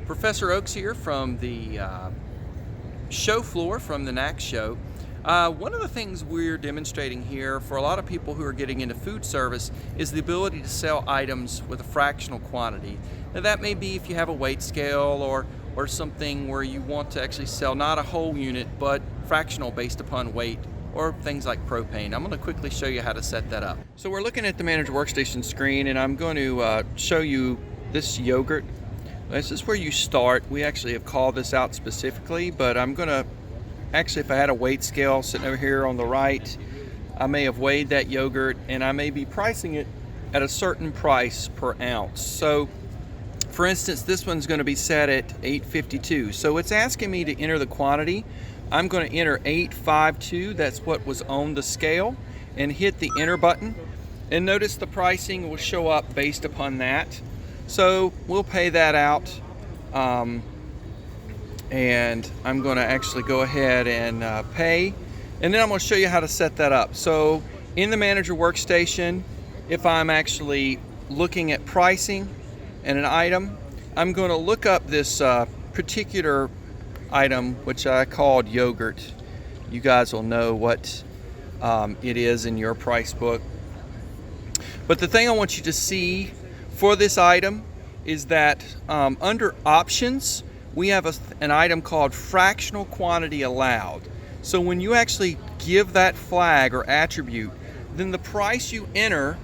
Professor Oaks here from the show floor from the NAC show. One of the things we're demonstrating here for a lot of people who are getting into food service is the ability to sell items with a fractional quantity. Now that may be if you have a weight scale or something where you want to actually sell not a whole unit but fractional based upon weight, or things like propane. I'm going to quickly show you how to set that up. So we're looking at the manager workstation screen, and I'm going to show you this yogurt. This is where you start. We actually have called this out specifically, but I'm going to actually, if I had a weight scale sitting over here on the right, I may have weighed that yogurt and I may be pricing it at a certain price per ounce. So for instance, this one's going to be set at $8.52. So it's asking me to enter the quantity. I'm going to enter 852, that's what was on the scale, and hit the enter button. And notice the pricing will show up based upon that. So we'll pay that out, and I'm going to actually go ahead and pay, and then I'm going to show you how to set that up. So in the manager workstation, if I'm actually looking at pricing and an item, I'm going to look up this particular item, which I called yogurt. You guys will know what it is in your price book. But the thing I want you to see for this item is that under options, we have an item called fractional quantity allowed. So when you actually give that flag or attribute, then the price you enter,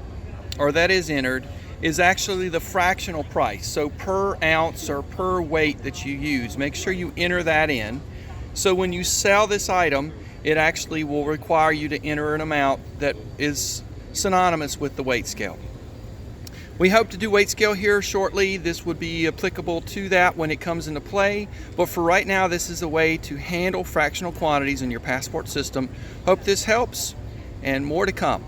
or that is entered, is actually the fractional price. So per ounce or per weight that you use, make sure you enter that in. So when you sell this item, it actually will require you to enter an amount that is synonymous with the weight scale. We hope to do weight scale here shortly. This would be applicable to that when it comes into play. But for right now, this is a way to handle fractional quantities in your passport system. Hope this helps, and more to come.